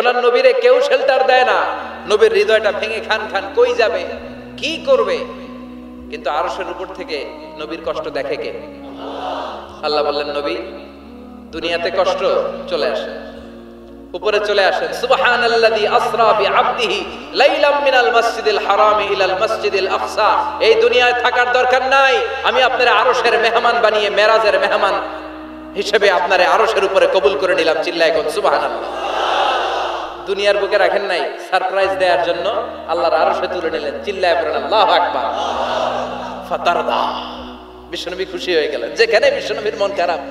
ওনার নবীরে কেউ শেল্টার দেয় না। নবীর হৃদয়টা ভেঙে খান খান, কই যাবে, কি করবে? কিন্তু আরশের উপর থেকে নবীর কষ্ট দেখে কে? আল্লাহ বললেন, নবী দুনিয়াতে কষ্ট, চলে আসে, উপরে চলে আসেন। সুবহানাল্লাযী আসরা বিআবদিহি লাইলাম মিনাল মাসজিদিল হারামি ইলাল মাসজিদিল আকসা। এই দুনিয়ায় থাকার দরকার নাই, আমি আপনারে আরশের মেহমান বানিয়ে মেরাজের মেহমান হিসেবে আপনারে আরশের উপরে কবুল করে নিলাম। চিল্লায় কোন সুবহানাল্লাহ। দুনিয়ার বুকে রাখেন নাই, সারপ্রাইজ দেওয়ার জন্য আল্লাহর আরশে তুলে নিলেন। চিল্লায় পড়েন আল্লাহু আকবার। ফাতারদা, বিশ্বনবী খুশি হয়ে গেলেন। যেখানে বিশ্বনবীর মন খারাপ,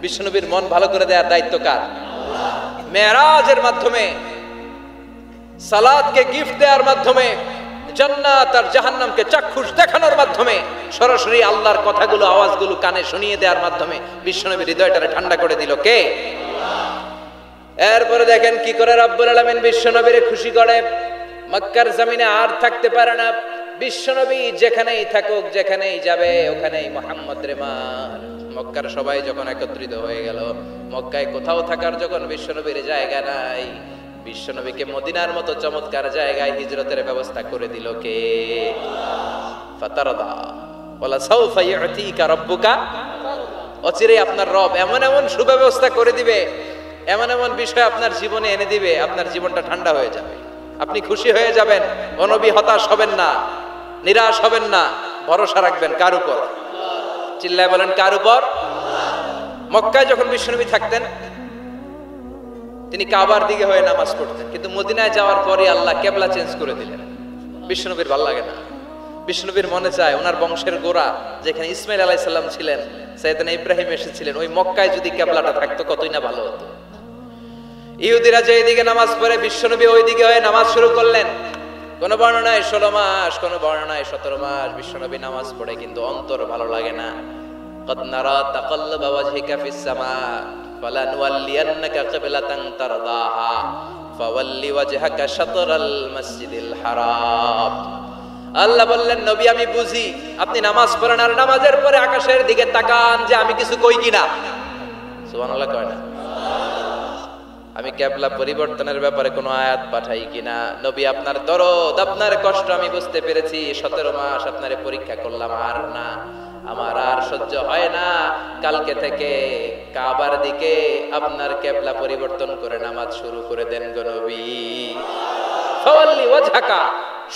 বিশ্বনবীর মন ভালো করে দেওয়ার দায়িত্ব কার? মেরাজের মাধ্যমে, সালাতকে গিফট দেওয়ার মাধ্যমে, জান্নাত আর জাহান্নামকে চাক্ষুষ দেখানোর মাধ্যমে, সরাসরি আল্লাহর কথাগুলো, আওয়াজগুলো কানে শুনিয়ে দেওয়ার মাধ্যমে বিশ্বনবীর হৃদয়টারে ঠান্ডা করে দিল কে? এরপরে দেখেন কি করে রব্বুল আলামিন বিশ্বনবীরে খুশি করে। মক্কার জমিনে আর থাকতে পারে না বিশ্বনবী, যেখানেই থাকুক, যেখানেই যাবে, ওখানেই মুহাম্মদ রে মার। মক্কার সবাই যখন একত্রিত হয়ে গেল, মক্কায় কোথাও থাকার যখন বিশ্বনবীর জায়গা নাই, বিশ্বনবীকে মদিনার মতো চমৎকার জায়গায় হিজরতের ব্যবস্থা করে দিল কে? ফাতারদা ওয়ালা সাউফা ইউতিকা রাব্বুকা। অচিরেই আপনার রব এমন এমন সুব্যবস্থা করে দিবে, এমন এমন বিষয় আপনার জীবনে এনে দিবে, আপনার জীবনটা ঠান্ডা হয়ে যাবে, আপনি খুশি হয়ে যাবেন। ও নবী, হতাশ হবেন না, নিরাশ হবেন না, ভরসা রাখবেন কার উপর? চিল্লায় বলেন কার উপর? মক্কায় যখন বিশ্বনবী থাকতেন, তিনি কাবার দিকে হয়ে নামাজ পড়তেন, কিন্তু মদিনায় যাওয়ার পরে আল্লাহ কেবলা চেঞ্জ করে দিলেন। বিশ্বনবীর ভালো লাগে না, বিশ্বনবীর মনে চায় ওনার বংশের গোড়া যেখানে ইসমাইল আলাইহিস সালাম ছিলেন, সাইয়েদনা ইব্রাহিম এসেছিলেন, ওই মক্কায় যদি কেবলাটা থাকতো কতই না ভালো হতো। ইহুদিরা যে এদিকে নামাজ পড়ে, বিশ্বনবী ওইদিকে হয়ে নামাজ শুরু করলেন। কোন বর্ণনায় 16 মাস, কোন বর্ণনায় 17 মাস বিশ্বনবী নামাজ পড়ে, কিন্তু অন্তর ভালো লাগে না। قد نرى تقلب وجهك في السماء فلنولينك قبلة ترضاها فول وجهك شطر المسجد الحرام। আল্লাহ বললেন, নবী আমি বুঝি আপনি নামাজ পড়েন, আর নামাজের পরে আকাশের দিকে তাকান যে আমি কিছু কই কিনা। সুবহানাল্লাহ কয় না? আমি কেবলা পরিবর্তনের ব্যাপারে কোনো আয়াত পাঠাই কিনা? নবী আপনার দরদ, আপনার কষ্ট আমি বুঝতে পেরেছি। 17 মাস আপনারে পরীক্ষা করলাম, আর না, আমার আর সহ্য হয় না। কালকে থেকে কাবার দিকে আপনার কেবলা পরিবর্তন করে নামাজ শুরু করে দেন গো নবী। ফাওয়াল্লি ওয়াজহাকা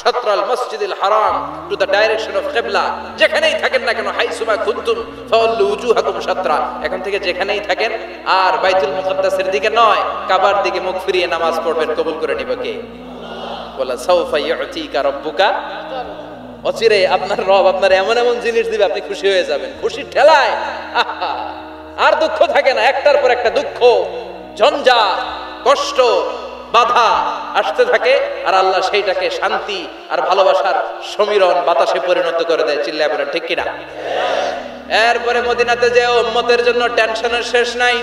শাতরাল মসজিদিল হারাম, টু দ্য ডাইরেকশন অফ কিবলা। যেখানেই থাকেন না কেন, হাইসুমা কুনতুম ফাওয়াল্লু উজুহাকুম শাতরা, এখন থেকে যেখানেই থাকেন আর বাইতুল মুকাদ্দাসের দিকে নয়, কাবার দিকে মুখ ফিরিয়ে নামাজ পড়বেন, কবুল করে নিবে কে? বলা সাউফা ইউতিকা রাব্বুকা। অচিরে আপনার রব আপনার এমন এমন জিনিস দিবে, আপনি খুশি হয়ে যাবেন। খুশির ঠেলায় আর দুঃখ থাকে না, একটার পর একটা দুঃখ, ঝঞ্ঝাট, কষ্ট, বাধা আসতে থাকে, আর আল্লাহ সেইটাকে শান্তি আর ভালোবাসার সমীরণ বাতাসে পরিণত করে দেয়। চিল্লায় বলেন ঠিক কিনা? এরপরে মদিনাতে যে উম্মতের জন্য টেনশনের শেষ নাই।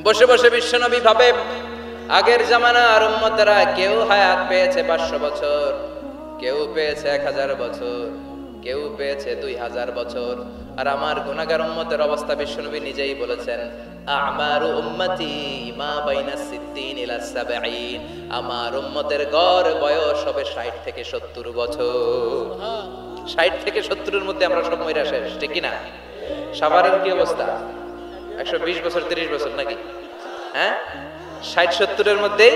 বসে বসে বিশ্বনবী ভাবে, আগের জামানার উম্মতেরা কেউ হায়াত পেয়েছে 500 বছর, কেউ পেয়েছে 1000 বছর, কেউ পেয়েছে 2000 বছর, আর আমার গুনাহগার উম্মতের অবস্থা বিশ্বনবী নিজেই বলেছেন, আমারু উম্মতি মা বাইনা 60 ইলা 70। আমার উম্মতের গড় বয়স হবে 60 থেকে 70 বছর। 60 থেকে 70 এর মধ্যে আমরা সব মইরা শেষ, ঠিক কি না? সাভারের কি অবস্থা? 120 বছর 30 বছর নাকি? হ্যাঁ, 60-70 এর মধ্যেই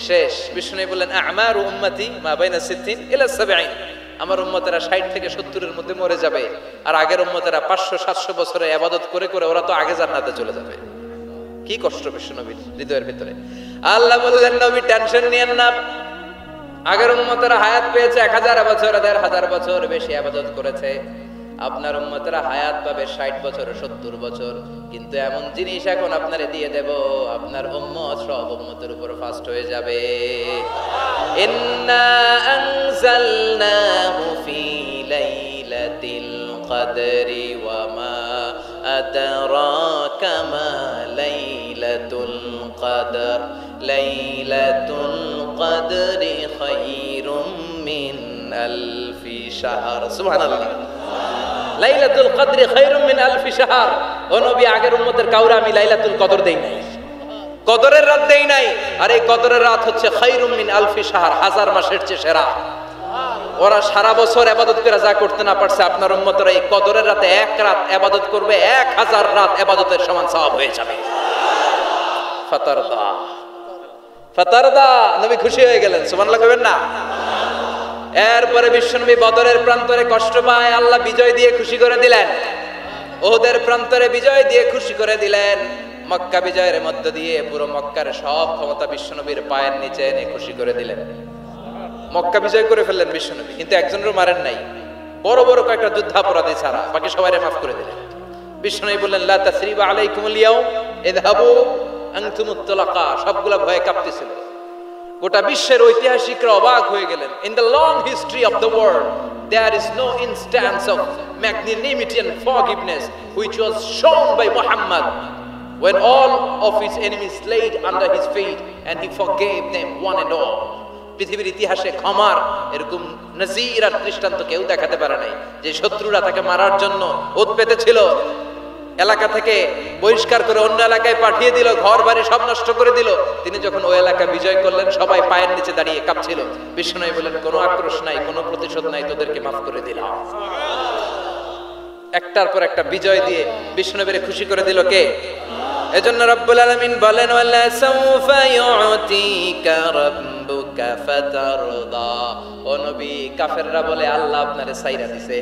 শেষ। বিষ্ণু বললেন, আমারু উম্মতি মা বাইনা 60 ইলা 70। আমার উম্মতেরা 60 থেকে 70 এর মধ্যে মরে যাবে, আর আগের উম্মতেরা 500-700 বছরে ইবাদত করে করে ওরা তো আগে জান্নাতে চলে যাবে। কি কষ্ট বিশ্বনবীর হৃদয়ের ভিতরে। আল্লাহ বললেন, নবী টেনশন নিয়েন না। আগের উম্মতেরা হায়াত পেয়েছে 1000 বছর, 1500 বছর বেশি ইবাদত করেছে। আপনার উম্মতেরা হায়াত পাবে 60 বছর, 70 বছর। কিন্তু এমন জিনিস এখন আপনারে দিয়ে দেব, আপনার উম্মত সব উম্মতের উপর ফাস্ট হয়ে যাবে। ইন্না আনজালনাহু ফি লাইলাতিল কদরি ওয়া মা আদরাকা মা লাইলাতুল কদর। লাইলাতুল কদরি খায়রুম মিন আলফি শাহর। সুবহানাল্লাহ। লাইলাতুল কদরি খায়রুম মিন আলফি শাহর। ও নবী, আগের উম্মতের কাউরে আমি লাইলাতুল কদর দেই নাই। কদরের রাত দেই নাই, আর এই কদরের রাত হচ্ছে খায়রুম মিন আলফি শাহর, 1000 মাসের চেয়ে সেরা। ওরা সারা বছর ইবাদত করে যা করতে না পারছে, আপনার উম্মতরা এই কদরের রাতে এক রাত ইবাদত করবে, 1000 রাত ইবাদতের সমান সওয়াব হয়ে যাবে। ফাতারদা ফাতারদা, নবী খুশি হয়ে গেলেন, সুবহানাল্লাহ কইবেন না? এরপরে বিশ্বনবী বদরের প্রান্তরে কষ্ট পায়, আল্লাহ বিজয় দিয়ে খুশি করে দিলেন। ওহদের প্রান্তরে বিজয় দিয়ে খুশি করে দিলেন। মক্কা বিজয়ের মধ্য দিয়ে পুরো মক্কার সব ক্ষমতা বিশ্বনবীর পায়ের নিচে এনে খুশি করে দিলেন। মক্কা বিজয় করে ফেললেন বিশ্বনবী, কিন্তু একজনেরও মারেন নাই, বড় বড় কয়েকটা যুদ্ধাপরাধী ছাড়া বাকি সবাইরে মাফ করে দিলেন। বিশ্বনবী বললেন লা তাসরিবা আলাইকুমুল ইয়াউম ইযহাবু আনতুমুত তুলাকা। সবগুলা ভয়ে কাঁপতেছিল। গোটা বিশ্বের ঐতিহাসিকরা অবাক হয়ে গেলেন। In the long history of the world there is no instance of magnanimity and forgiveness which was shown by Muhammad when all of his enemies laid under his feet and he forgave them one and all. পৃথিবীর ইতিহাসে ক্ষমার এরকম নজির আর দৃষ্টান্ত কেউ দেখাতে পারে নাই। যে শত্রুরা তাকে মারার জন্য ওত পেতেছিল, এলাকা থেকে বহিষ্কার করে অন্য এলাকায় পাঠিয়ে দিল, ঘর বাড়ি সব নষ্ট করে দিল, তিনি যখন ওই এলাকা বিজয় করলেন সবাই পায়ের নিচে দাঁড়িয়ে কাঁপছিল। বিষ্ণু বললেন কোনো আক্রোশ নাই, কোনো প্রতিশোধ নাই, তোদেরকে মাফ করে দিলাম। একটার পর একটা বিজয় দিয়ে বিষ্ণুবীরে খুশি করে দিল কে? এজন্য রব্বুল আলামিন বলেন ওয়ালা সাউফা ইউতিকা রাব্বুকা ফাতারদা। ও নবী, কাফেররা বলে আল্লাহ আপনারে ছাইরা দিছে,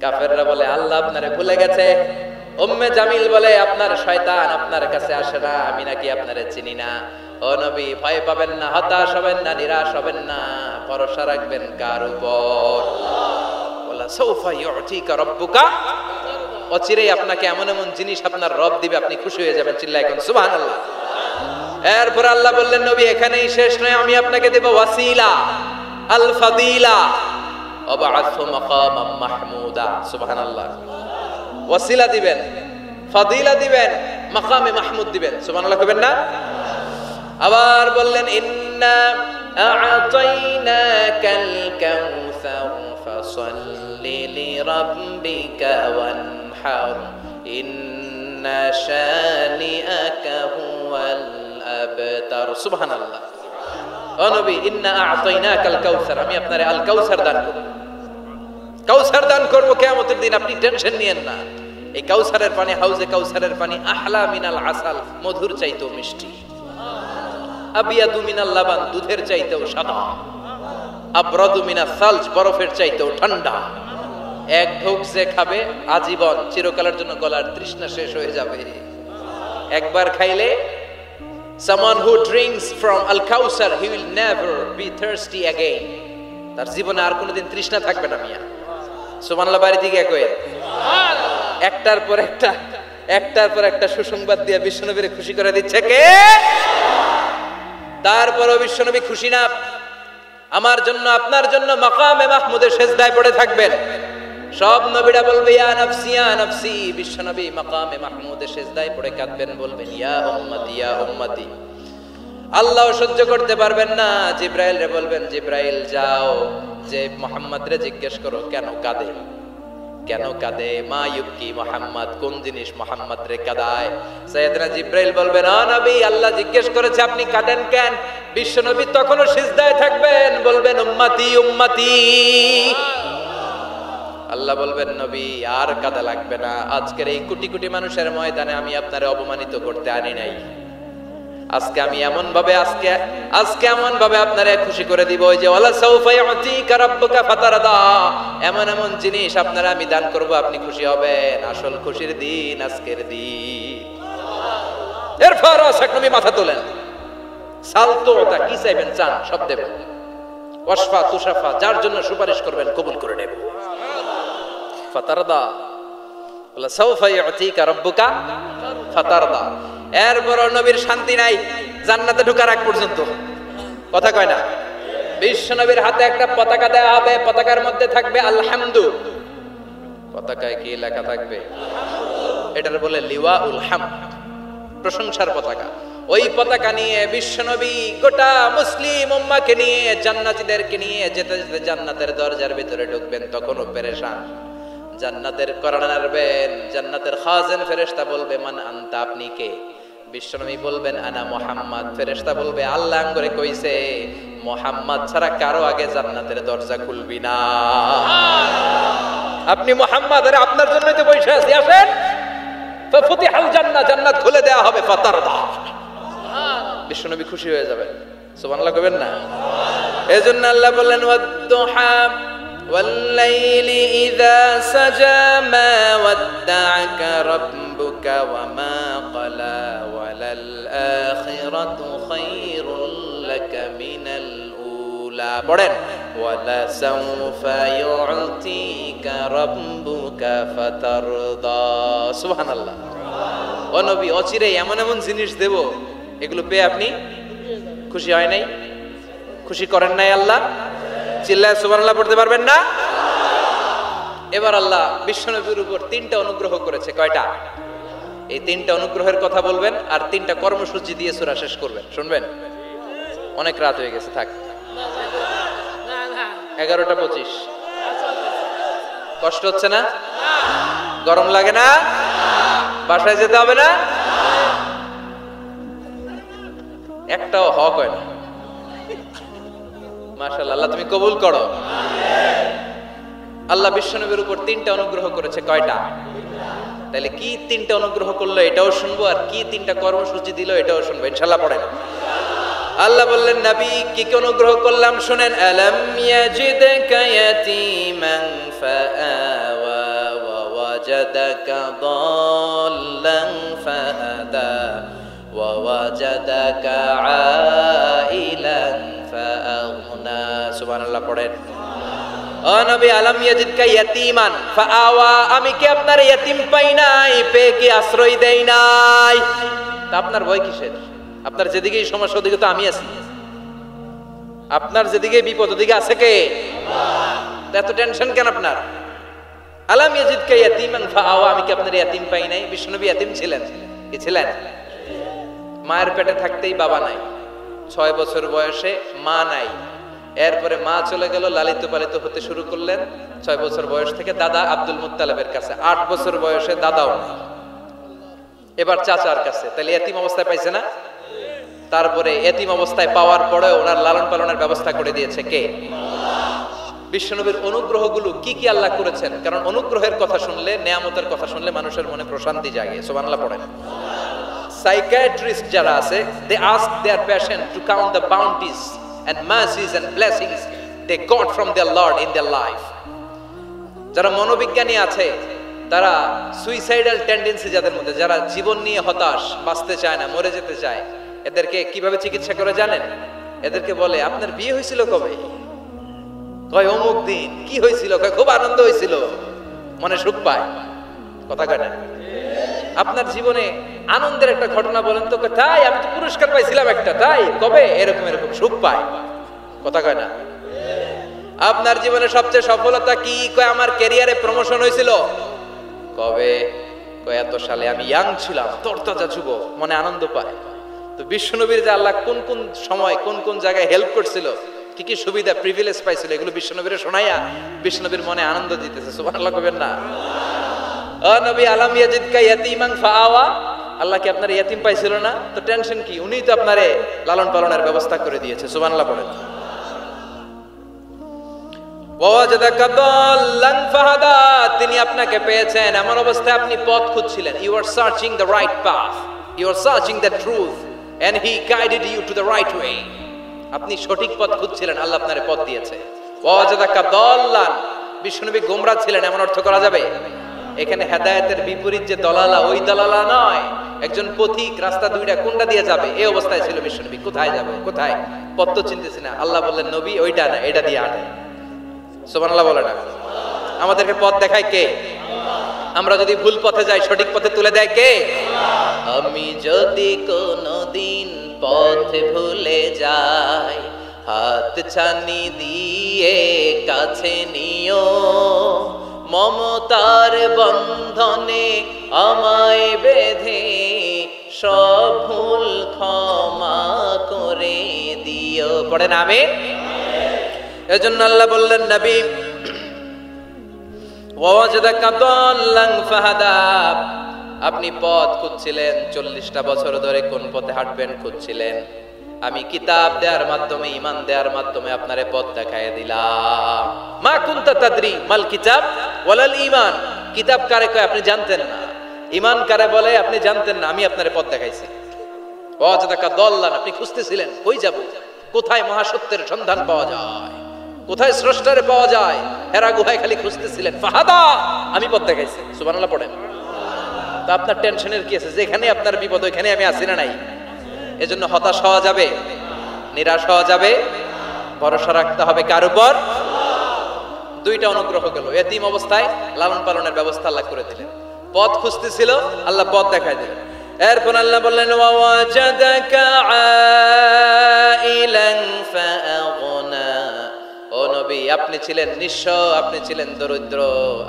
কাফেররা বলে আল্লাহ আপনারে ভুলে গেছে, উম্মে জামিল বলে আপনার শয়তান আপনার কাছে আসে না, আমি নাকি আপনারে চিনি না। ও নবী, ভয় পাবেন না, হতাশ হবেন না, নিরাশ হবেন না, ভরসা রাখবেন কার উপর? ওয়ালা সাউফা ইউতিকা রাব্বুকা, অচিরেই আপনাকে এমন এমন জিনিস আপনার রব দিবে, আপনি খুশি হয়ে যাবেন। চিল্লায় এখন সুবহানাল্লাহ। এরপর আল্লাহ বললেন নবী এখানেই শেষ নয়, আমি আপনাকে দেব ওয়াসিলা আল ফাদিলা ওয়াবআসহু মাকামাম মাহমুদা। সুবহানাল্লাহ। ওয়াসিলা দিবেন, ফাদিলা দিবেন, মাকামে মাহমুদ দিবেন। সুবহানাল্লাহ কইবেন না? আবার বললেন ইন্না আ'তাইনাকাল কাউসার ফাসাল্লি লিরাব্বিকা ওয়ানহার ইন্না শানিআকা হুয়াল আবতার। সুবহানাল্লাহ। ও নবী, ইন্না আ'তাইনাকাল কাউসার, আমি আপনারে আল কাউসার দান করব। কাউসার দান করব কিয়ামতের দিন, আপনি টেনশন নিয়েন না। এই কাউসারের পানি, হাউজে কাউসারের পানি আহলা মিনাল আসাল, মধুর চাইতেও মিষ্টি। আবিয়াদু মিনাল লাবান, দুধের চাইতেও সাদা। আবরাদু মিনাস সালজ, বরফের চাইতেও ঠান্ডা। এক ঢোক যে খাবে আজীবন, চিরকালের জন্য গলার তৃষ্ণা শেষ হয়ে যাবে। একবার খাইলে someone who drinks from al-Kawthar, he will never be thirsty again. তার জীবনে আর কোনোদিন তৃষ্ণা থাকবে না। মিয়া সুবহানাল্লাহ, বাড়ি থেকে কই একটার পর একটা সুসংবাদ দিয়ে বিশ্বনবীরে খুশি করে দিচ্ছে কে? তারপরও বিশ্বনবী খুশি না। আমার জন্য আপনার জন্য মাকামে মাহমুদের সেজদায় পড়ে থাকবেন। সব নবীরা বলবে ইয়া নাফসি ইয়া নাফসি, বিশ্বনবী মাকামে মাহমুদের সেজদায় পড়ে কাঁদবেন, বলবেন ইয়া উম্মতি ইয়া উম্মতি। আল্লাহ সহ্য করতে পারবেন না, জিব্রাইল রে বলবেন জিব্রাইল যাও, যে মুহাম্মদ রে জিজ্ঞেস করো কেন কাঁদে, কেন কাঁদে। মা ইউবকি মুহাম্মদ, কোন জিনিস মুহাম্মদ রে কাঁদায়? সাইয়েদনা জিব্রাইল বলবেন ও নবী, আল্লাহ জিজ্ঞেস করেছে আপনি কাঁদেন কেন? বিশ্বনবী তখনও সিজদায় থাকবেন, বলবেন উম্মতি উম্মতি। আল্লাহ বলবেন নবী আর কাঁদা লাগবে না, আজকের এই কোটি কোটি মানুষের ময়দানে আমি আপনারে অপমানিত করতে আনি নাই। আজকে আমি এমন ভাবে আপনারে খুশি করে দিব, ওই যে ওয়ালা সাউফা ইউতিকা রাব্বুকা ফাতারদা, এমন এমন জিনিস আপনারা আমি দান করব, আপনি খুশি হবেন। আসল খুশির দিন আজকের দিন। এরপর নবী মাথা তোলেন, সালতোটা কি চাইবেন চান সব দেবেন, ওয়াসফা তুশাফা যার জন্য সুপারিশ করবেন কবুল করে নেব। ফাতারদা ওয়ালা সাউফা ইউতিকা রাব্বুকা ফাতারদা। এরপর নবীর শান্তি নাই জান্নাতে ঢোকার আগ পর্যন্ত, কথা কয় না? বিশ্ব নবীর হাতে একটা পতাকা দেওয়া হবে, পতাকার মধ্যে থাকবে আলহামদু। পতাকায় কি লেখা থাকবে? এটার বলে লিওয়াউল হামদ, প্রশংসার পতাকা। ওই পতাকা নিয়ে বিশ্ব নবী গোটা মুসলিম উম্মাহকে নিয়ে, জান্নাতীদেরকে নিয়ে যেতে যেতে জান্নাতের দরজার ভিতরে ঢুকবেন, তখনও পেরেশান। জান্নাতের করার নাড়বেন, জান্নাতের খাজেন ফেরেশতা বলবে মান আনতা, আপনি কে? বিশ্বনবী বলবেন আনা মুহাম্মদ, ফেরেশতা বলবে আল্লাহ করে কইছে মুহাম্মদ ছাড়া কারো আগে জান্নাতের দরজা খুলবি না। আপনি মুহাম্মদ, আরে আপনার জন্যই তো বসে আছি, আসেন। ফাফুতিহাল জান্নাহ, জান্নাত খুলে দেয়া হবে। ফাতারদা, বিশ্বনবী খুশি হয়ে যাবেন। সুবহানাল্লাহ কইবেন না? এজন্য আল্লাহ বললেন ওয়াদ-দুহা ওয়াল-লাইলি ইযা সাজা মা ওয়াদ্দা'আকা রাব্বুকা ওয়া মা ক্বালা ওয়ালাল আখিরাতু খায়রুল লাকা মিনাল উলা। পড়েন ওয়ালা সাওফা ইউ'তিকা রাব্বুকা ফাতারদা। সুবহানাল্লাহ। ও নবী, অচিরে এমন এমন জিনিস দেব, এগুলো পেয়ে আপনি খুশি হয় নাই? খুশি করেন নাই আল্লাহ? চিল্লায় সুবহানাল্লাহ পড়তে পারবেন না? এবার আল্লাহ বিশ্বনবীর উপর 3টা অনুগ্রহ করেছে। কয়টা? এই 3টা অনুগ্রহের কথা বলবেন আর 3টা কর্মসূচি দিয়ে সূরা শেষ করবেন। শুনবেন? অনেক রাত হয়ে গেছে, থাক। 11:25। কষ্ট হচ্ছে না? গরম লাগে না? বাসায় যেতে হবে না? একটাও হক হয় না। মাশাআল্লাহ, আল্লাহ তুমি কবুল করো। আল্লাহ বিশ্বনবীর উপর 3টা অনুগ্রহ করেছে। কয়টা? তাহলে কি 3টা অনুগ্রহ করলো এটাও শুনবো, আর কি 3টা কর্মসূচি দিল এটাও শুনবো ইনশাআল্লাহ। পড়েন। আল্লাহ বললেন নবী কি কি অনুগ্রহ করলাম শুনেন। আলাম ইয়াজিদকা ইয়াতীমান ফাআওয়া ওয়া ওয়াজাদাকা দাল্লান ফাহাদা ওয়া ওয়াজাদাকা আইলান ফাআগনা। সুবহানাল্লাহ পড়েন। ও নবী, আলাম ইয়াজিদকা ইয়াতীমান ফাআওয়া, আমি কি আপনার ইয়াতীম পাই নাই, পেয়ে কি আশ্রয় দেই নাই? তা আপনার ভয় কিসের? আপনার যেদিকেই সমস্যা ওদিকে তো আমি আছি। আপনার যেদিকে বিপদ ওদিকে আছে কে? আল্লাহ। এত টেনশন কেন আপনার? আলাম ইয়াজিদকা ইয়াতীমান ফাআওয়া, আমি কি আপনার ইয়াতীম পাই নাই? বিশ্বনবী ইয়াতীম ছিলেন। কি ছিলেন? মায়ের পেটে থাকতেই বাবা নাই, 6 বছর বয়সে মা নাই, এরপরে মা চলে গেল, লালিত পালিত হতে শুরু করলেন। 6 বছর বয়স থেকে দাদা আব্দুল মুত্তালিবের কাছে, 8 বছর বয়সে দাদাও নাই, এবার চাচার কাছে। তাহলে এতিম অবস্থায় পাইছে না? তারপরে এতিম অবস্থায় পাওয়ার পরে ওনার লালন পালনের ব্যবস্থা করে দিয়েছে কে? বিশ্বনবীর অনুগ্রহগুলো কি কি আল্লাহ করেছেন, কারণ অনুগ্রহের কথা শুনলে, নেয়ামতের কথা শুনলে মানুষের মনে প্রশান্তি জাগে। সুবহানাল্লাহ পড়েন। সাইকিয়াট্রিস্ট যারা আছে, they ask their patient to count the bounties and mercies and blessings they got from their Lord in their life. যারা মনোবিজ্ঞানী আছে, তারা সুইসাইডাল টেন্ডেন্সি যাদের মধ্যে, যারা জীবন নিয়ে হতাশ, বাঁচতে চায় না, মরে যেতে চায়, এদেরকে কিভাবে চিকিৎসা করে জানেন? এদেরকে বলে আপনার বিয়ে হয়েছিল কবে? কয় অমুক দিন। কি হয়েছিল? কয় খুব আনন্দ হয়েছিল, মনে সুখ পায়। কথা কয় না? আপনার জীবনে আনন্দের একটা ঘটনা বলেন তো। তাই আমি তো পুরস্কার পাইছিলাম একটা। তাই কবে? এরকম এরকম সুখ পায়। কথা কয় না? আপনার জীবনে সবচেয়ে সফলতা কি? কয় আমার ক্যারিয়ারে প্রমোশন হয়েছিল। কবে? কয় এত সালে, আমি ইয়াং ছিলাম, তরতাজা যুবক, মনে আনন্দ পায়। তো বিশ্বনবীর যে আল্লাহ কোন কোন সময় কোন কোন জায়গায় হেল্প করছিল, কি কি সুবিধা প্রিভিলেজ পাইছিল, এগুলো বিশ্বনবীরে শোনাইয়া বিশ্বনবীর মনে আনন্দ দিতেছে। সুবহানাল্লাহ কইবেন না? ও নবী, আলাম ইয়াজিদকা ইয়াতীমান ফাআওয়া, আল্লাহ কি আপনার ইয়াতীম পাইছিল না? তো টেনশন কি? উনিই তো আপনারে লালন পালনের ব্যবস্থা করে দিয়েছে। সুবহানাল্লাহ পড়েন। ওয়া ওয়াজাদাকা দাল্লান ফাহাদা, তিনি আপনাকে পেয়েছেন এমন অবস্থায় আপনি পথ খুঁজছিলেন। You are searching the right path, you are searching the truth and he guided you to the right way. আপনি সঠিক পথ খুঁজছিলেন, আল্লাহ আপনারে পথ দিয়েছে। ওয়া ওয়াজাদাকা দাল্লান, বিশ্বনবী গোমরা ছিলেন এমন অর্থ করা যাবে? এখানে হেদায়েতের বিপরীত যে দলালা, ওই দলালা নয়। একজন পথিক, রাস্তা দুইটা, কোনটা দিয়ে যাবে এই অবস্থায় ছিল বিশ্বনবী। কোথায় যাবে, কোথায়? পথ তো চিনতেছি না। আল্লাহ বললেন নবী ওইটা না, এটা দিয়ে আনে। সুবহানাল্লাহ বলে না? আমাদেরকে পথ দেখায় কে? আমরা যদি ভুল পথে যাই, সঠিক পথে তুলে দেয় কে? আমি যদি কোনদিন পথ ভুলে যাই, হাত ছানি দিয়ে কাছে নিও, মমতার বন্ধনে আমায় বেঁধে সব ভুল ক্ষমা করে দিও। পড়েন আমিন। এজন্য আল্লাহ বললেন নবী ওয়াজাদাকা দাল্লান ফাহাদা, আপনি পথ খুঁজছিলেন, 40টা বছর ধরে কোন পথে হাঁটবেন খুঁজছিলেন। আমি কিতাব দেওয়ার মাধ্যমে, ঈমান দেওয়ার মাধ্যমে আপনারে পথ দেখায় দিলাম। মা কুনতা তাদরি মাল কিতাব ওয়ালাল ঈমান। কিতাব কারে কয় আপনি জানতেন না, ঈমান কারে বলে আপনি জানতেন না, আমি আপনারে পথ দেখাইছি। ওয়াজাদাকা দাল্লান, আপনি খুঁজতেছিলেন কই যাব, কোথায় মহাসত্যের সন্ধান পাওয়া যায়, কোথায় স্রষ্টারে পাওয়া যায়, হেরা গুহায় খালি খুঁজতেছিলেন। ফাহাদা, আমি পথ দেখাইছি। সুবহানাল্লাহ পড়েন। তো আপনার টেনশনের কি আছে? যেখানে আপনার বিপদ ওইখানে আমি আছি না নাই? এজন্য হতাশ হওয়া যাবে, নিরাশ হওয়া যাবে, ভরসা রাখতে হবে কার উপর? দুইটা অনুগ্রহ গেল। এতিম অবস্থায় লালন পালনের ব্যবস্থা আল্লাহ করে দিলেন। পথ খুঁজতেছিল, আল্লাহ পথ দেখায় দিলেন। এরপর আল্লাহ বললেন ওয়াজাদাকা আইলান ফাআগনা। ও নবী, আপনি ছিলেন নিঃস্ব, আপনি ছিলেন দরিদ্র,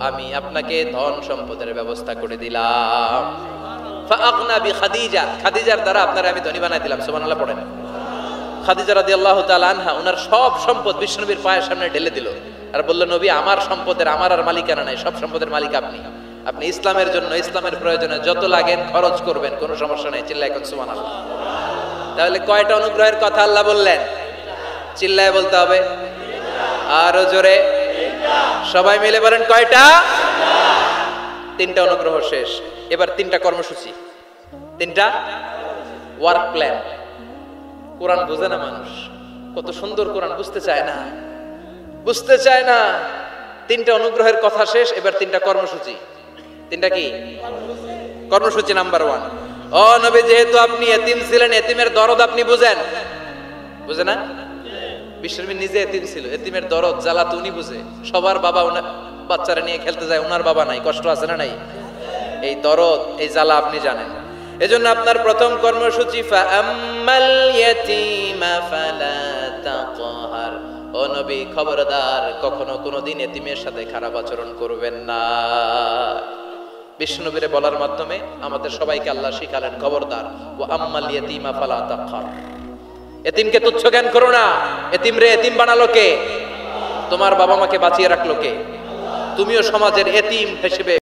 আমি আপনাকে ধন সম্পদের ব্যবস্থা করে দিলাম। ফাআগনা বিখাদিজা, খাদিজার দ্বারা আপনারা আমি ধনী বানাই দিলাম। সুবহানাল্লাহ পড়েন। খাদিজা রাদিয়াল্লাহু তাআলা আনহা ওনার সব সম্পদ বিশ্বনবীর পায়ের সামনে ঢেলে দিল আর বলল, নবী আমার সম্পদের আমার আর মালিকানা নাই, সব সম্পদের মালিক আপনি। আপনি ইসলামের জন্য, ইসলামের প্রয়োজনে যত লাগেন খরচ করবেন, কোনো সমস্যা নাই। চিল্লায় এখন সুবহানাল্লাহ। তাহলে কয়টা অনুগ্রহের কথা আল্লাহ বললেন? চিল্লায় বলতে হবে, আরো জোরে, সবাই মিলে বলেন কয়টা? 3টা অনুগ্রহ শেষ। এবার 3টা কর্মসূচি, 3টা ওয়ার্ক প্ল্যান। কোরআন বুঝে না মানুষ, কত সুন্দর কোরআন, বুঝতে চায় না, বুঝতে চায় না। 3টা অনুগ্রহের কথা শেষ, এবার 3টা কর্মসূচি। 3টা কি কর্মসূচি? নাম্বার 1, ও নবী যেহেতু আপনি এতিম ছিলেন, এতিমের দরদ আপনি বুঝেন। বুঝে না? বিশ্বনবী নিজে এতিম ছিল, এতিমের দরদ জ্বালা তো উনি বুঝে। সবার বাবা ওনার বাচ্চারা নিয়ে খেলতে যায়, ওনার বাবা নাই, কষ্ট আছে না নাই? এই দরদ, এই জ্বালা আপনি জানেন। এজন্য আপনার প্রথম কর্মসূচি ফাআম্মাল ইয়াতীমা ফালা তাকহার। ও নবী খবরদার, কখনো কোনোদিন এতিমের সাথে খারাপ আচরণ করবেন না। বিশ্বনবীরে বলার মাধ্যমে আমাদের সবাইকে আল্লাহ শিখালেন, খবরদার, ওয়া আম্মাল ইয়াতীমা ফালা তাকহার। এতিমকে তুচ্ছ জ্ঞান করো না। এতিম রে এতিম বানালো কে? তোমার বাবা মাকে বাঁচিয়ে রাখলো কে? তুমিও সমাজের এতিম হিসেবে